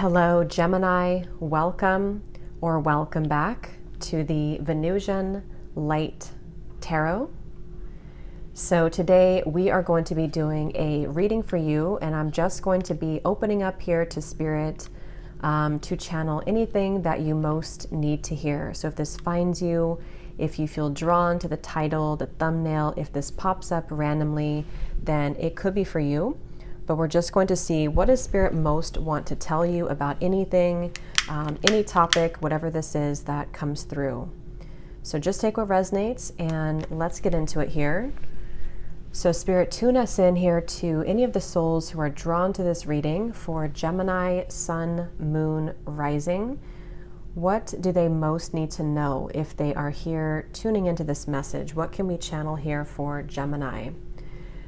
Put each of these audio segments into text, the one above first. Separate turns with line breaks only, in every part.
Hello, Gemini. Welcome or welcome back to the Venusian Light Tarot. So today we are going to be doing a reading for you, and I'm just going to be opening up here to Spirit to channel anything that you most need to hear. So if this finds you, if you feel drawn to the title, the thumbnail, if this pops up randomly, then it could be for you. But we're just going to see, what does Spirit most want to tell you about anything, any topic, whatever this is that comes through. So just take what resonates and let's get into it here. So Spirit, tune us in here to any of the souls who are drawn to this reading for Gemini, Sun, Moon, Rising. What do they most need to know if they are here tuning into this message? What can we channel here for Gemini?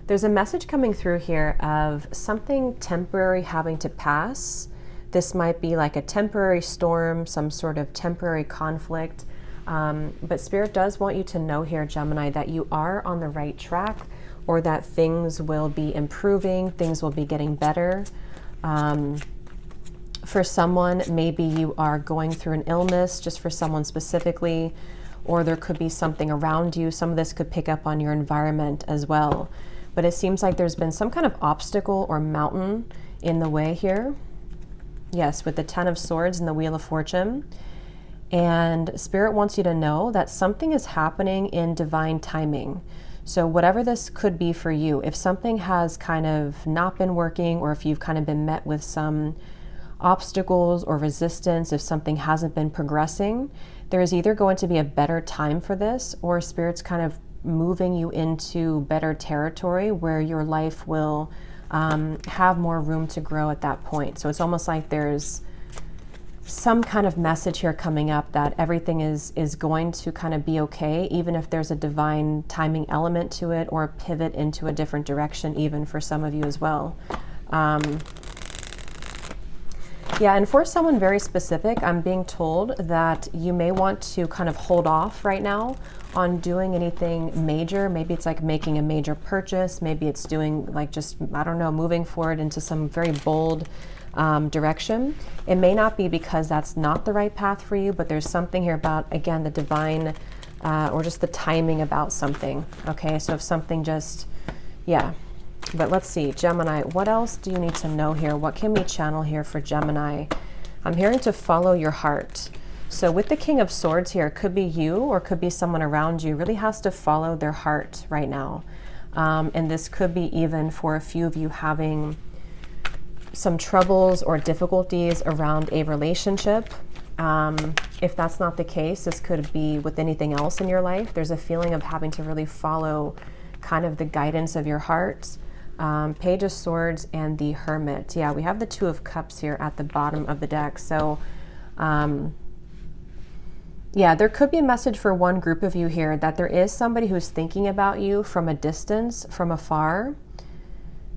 There's a message coming through here of something temporary having to pass. This might be like a temporary storm, some sort of temporary conflict. But Spirit does want you to know here, Gemini, that you are on the right track, or that things will be improving, things will be getting better. For someone, maybe you are going through an illness, just for someone specifically, or there could be something around you. Some of this could pick up on your environment as well. But it seems like there's been some kind of obstacle or mountain in the way here. Yes, with the Ten of Swords and the Wheel of Fortune. And Spirit wants you to know that something is happening in divine timing. So whatever this could be for you, if something has kind of not been working, or if you've kind of been met with some obstacles or resistance, if something hasn't been progressing, there is either going to be a better time for this, or Spirit's kind of moving you into better territory where your life will have more room to grow at that point. So it's almost like there's some kind of message here coming up that everything is going to kind of be okay, even if there's a divine timing element to it, or a pivot into a different direction even for some of you as well. Yeah, and for someone very specific, I'm being told that you may want to kind of hold off right now on doing anything major. Maybe it's like making a major purchase. Maybe it's doing like just, I don't know, moving forward into some very bold direction. It may not be because that's not the right path for you, but there's something here about, again, the divine or just the timing about something. Okay, so if something just, yeah. But let's see, Gemini, what else do you need to know here? What can we channel here for Gemini? I'm hearing to follow your heart. So with the King of Swords here, it could be you or could be someone around you, really has to follow their heart right now. And this could be even for a few of you having some troubles or difficulties around a relationship. If that's not the case, this could be with anything else in your life. There's a feeling of having to really follow kind of the guidance of your heart. Page of Swords and the Hermit. Yeah, we have the Two of Cups here at the bottom of the deck. So yeah, there could be a message for one group of you here that there is somebody who's thinking about you from a distance, from afar.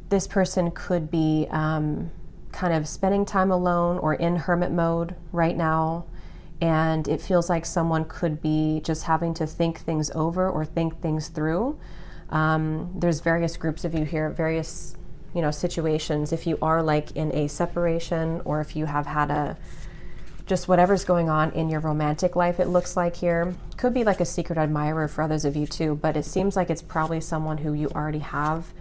This person could be kind of spending time alone or in hermit mode right now. And it feels like someone could be just having to think things over or think things through. There's various groups of you here, various, situations. If you are like in a separation, or if you have had just whatever's going on in your romantic life, it looks like here. Could be like a secret admirer for others of you too, but it seems like it's probably someone who you already have,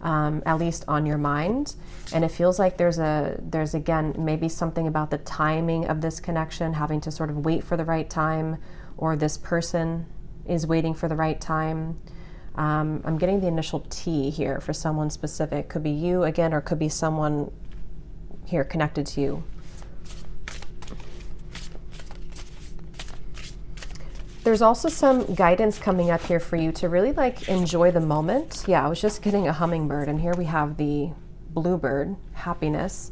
at least on your mind. And it feels like there's again, maybe something about the timing of this connection, having to sort of wait for the right time, or this person is waiting for the right time. I'm getting the initial T here for someone specific. Could be you again, or could be someone here connected to you. There's also some guidance coming up here for you to really like enjoy the moment. Yeah, I was just getting a hummingbird, and here we have the bluebird, happiness.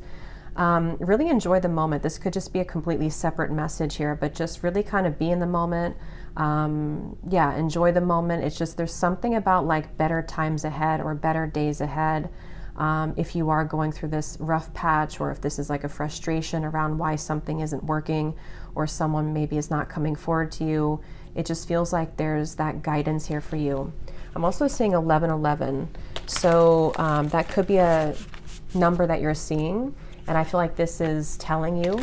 Really enjoy the moment. This could just be a completely separate message here, but just really kind of be in the moment. Yeah, enjoy the moment. It's just, there's something about like better times ahead or better days ahead. If you are going through this rough patch, or if this is like a frustration around why something isn't working, or someone maybe is not coming forward to you, it just feels like there's that guidance here for you. I'm also seeing 1111. So that could be a number that you're seeing. And I feel like this is telling you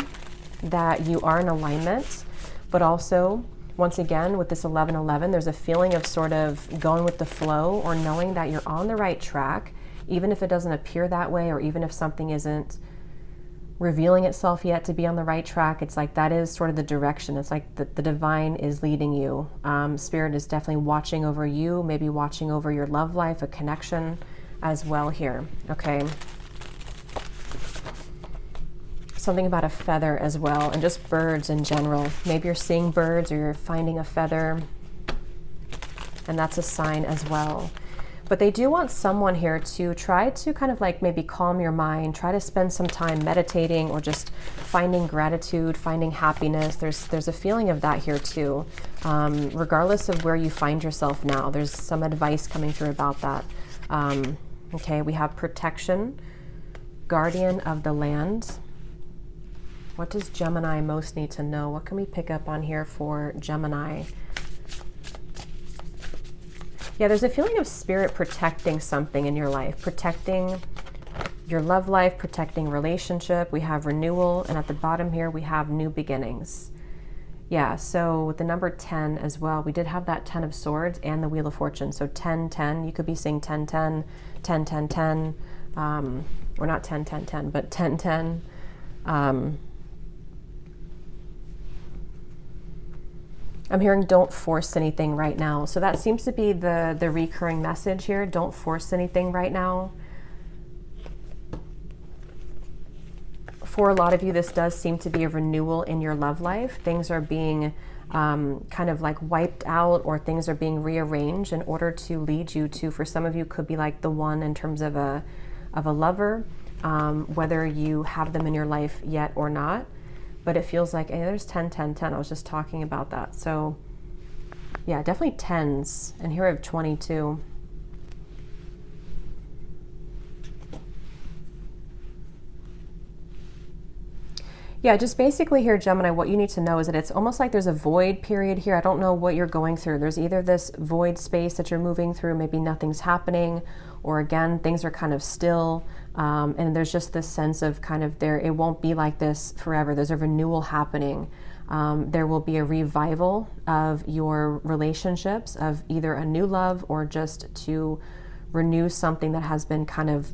that you are in alignment, but also, once again, with this 1111, there's a feeling of sort of going with the flow or knowing that you're on the right track, even if it doesn't appear that way, or even if something isn't revealing itself yet to be on the right track. It's like that is sort of the direction. It's like the divine is leading you. Spirit is definitely watching over you, maybe watching over your love life, a connection as well here, okay? Something about a feather as well, and just birds in general. Maybe you're seeing birds or you're finding a feather, and that's a sign as well. But they do want someone here to try to kind of like maybe calm your mind, try to spend some time meditating or just finding gratitude, finding happiness. There's a feeling of that here too. Regardless of where you find yourself now, there's some advice coming through about that. Okay, we have protection, guardian of the land. What does Gemini most need to know? What can we pick up on here for Gemini? Yeah, there's a feeling of spirit protecting something in your life, protecting your love life, protecting relationship. We have renewal, and at the bottom here, we have new beginnings. Yeah, so with the number 10 as well, we did have that 10 of swords and the wheel of fortune. So 10, 10, you could be saying 10, 10, 10, 10, 10, or not 10, 10, 10, but 10, 10. I'm hearing don't force anything right now. So that seems to be the recurring message here. Don't force anything right now. For a lot of you, this does seem to be a renewal in your love life. Things are being kind of like wiped out, or things are being rearranged in order to lead you to, for some of you, could be like the one in terms of a lover, whether you have them in your life yet or not. But it feels like, hey, there's 10, 10, 10. I was just talking about that. So yeah, definitely tens. And here I have 22. Yeah, just basically here, Gemini, what you need to know is that it's almost like there's a void period here. I don't know what you're going through. There's either this void space that you're moving through, maybe nothing's happening, or again, things are kind of still. And there's just this sense of kind of it won't be like this forever. There's a renewal happening. There will be a revival of your relationships, of either a new love or just to renew something that has been kind of,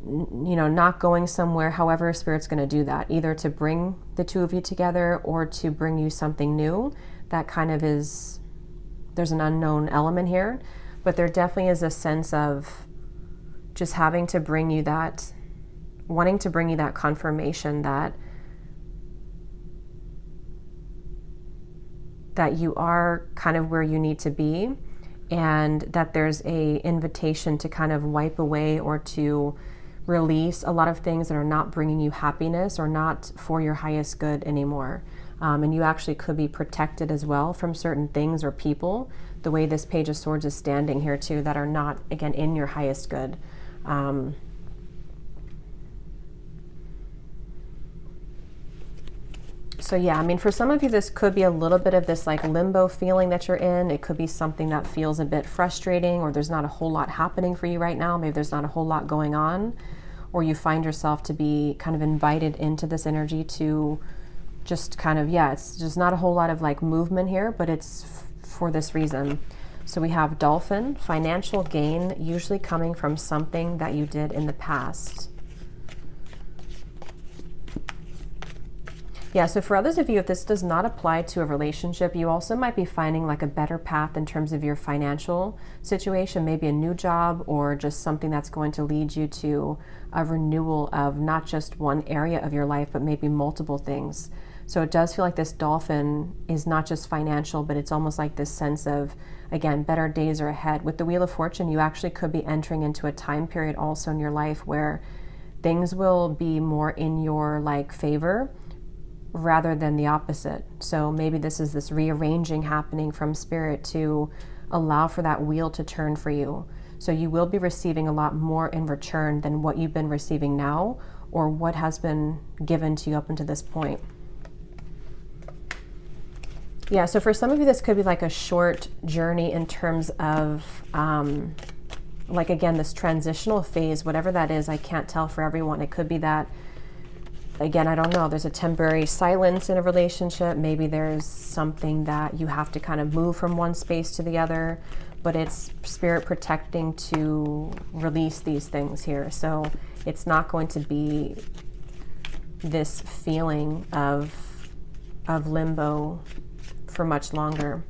you know, not going somewhere. However, Spirit's going to do that, either to bring the two of you together or to bring you something new. That kind of is, there's an unknown element here, but there definitely is a sense of just having to bring you that, wanting to bring you that confirmation that you are kind of where you need to be, and that there's a invitation to kind of wipe away or to release a lot of things that are not bringing you happiness or not for your highest good anymore. And you actually could be protected as well from certain things or people, the way this Page of Swords is standing here too, that are not, again, in your highest good. So yeah, I mean, for some of you, this could be a little bit of this like limbo feeling that you're in. It could be something that feels a bit frustrating, or there's not a whole lot happening for you right now. Maybe there's not a whole lot going on, or you find yourself to be kind of invited into this energy to just kind of, yeah, it's just not a whole lot of like movement here, but it's for this reason. So we have dolphin, financial gain, usually coming from something that you did in the past. Yeah, so for others of you, if this does not apply to a relationship, you also might be finding like a better path in terms of your financial situation, maybe a new job, or just something that's going to lead you to a renewal of not just one area of your life, but maybe multiple things. So it does feel like this dolphin is not just financial, but it's almost like this sense of, again, better days are ahead. With the Wheel of Fortune, you actually could be entering into a time period also in your life where things will be more in your like favor rather than the opposite. So maybe this is this rearranging happening from Spirit to allow for that wheel to turn for you. So you will be receiving a lot more in return than what you've been receiving now, or what has been given to you up until this point. Yeah, so for some of you, this could be like a short journey in terms of like, again, this transitional phase, whatever that is, I can't tell for everyone. It could be that, again, I don't know, there's a temporary silence in a relationship. Maybe there's something that you have to kind of move from one space to the other, but it's spirit protecting to release these things here. So it's not going to be this feeling of limbo for much longer.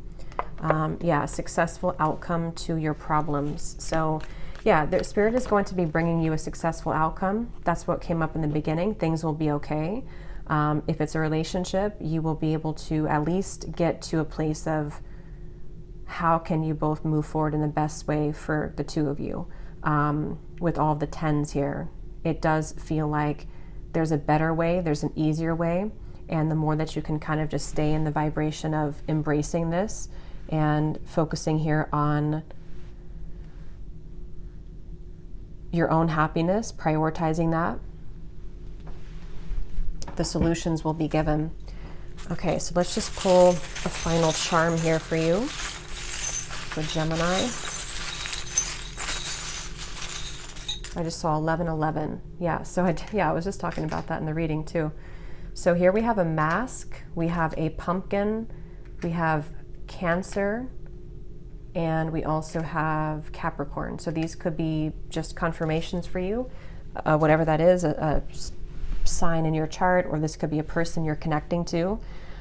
Yeah, successful outcome to your problems. So yeah, the spirit is going to be bringing you a successful outcome. That's what came up in the beginning. Things will be okay. If it's a relationship, you will be able to at least get to a place of how can you both move forward in the best way for the two of you. With all the tens here, it does feel like there's a better way, there's an easier way. And the more that you can kind of just stay in the vibration of embracing this and focusing here on your own happiness, prioritizing that, the solutions will be given. Okay, so let's just pull a final charm here for you, for Gemini. I just saw 1111. Yeah, so I was just talking about that in the reading too. So here we have a mask, we have a pumpkin, we have Cancer, and we also have Capricorn. So these could be just confirmations for you, whatever that is, a sign in your chart, or this could be a person you're connecting to.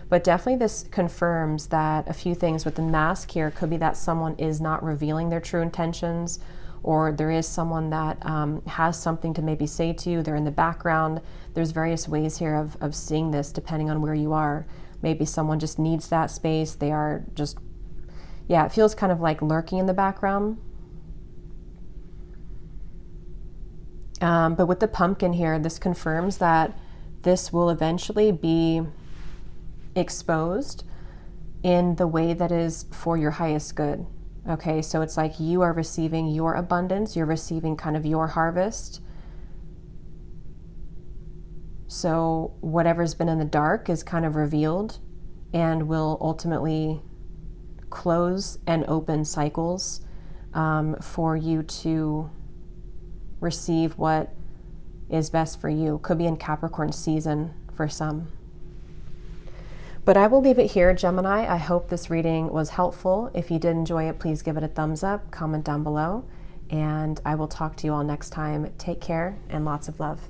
But definitely this confirms that a few things with the mask here could be that someone is not revealing their true intentions, or there is someone that has something to maybe say to you. They're in the background. There's various ways here of seeing this depending on where you are. Maybe someone just needs that space. They are just, yeah, it feels kind of like lurking in the background. But with the pumpkin here, this confirms that this will eventually be exposed in the way that is for your highest good. Okay, so it's like you are receiving your abundance, you're receiving kind of your harvest. So whatever's been in the dark is kind of revealed and will ultimately close and open cycles for you to receive what is best for you. Could be in Capricorn season for some. But I will leave it here, Gemini. I hope this reading was helpful. If you did enjoy it, please give it a thumbs up, comment down below, and I will talk to you all next time. Take care and lots of love.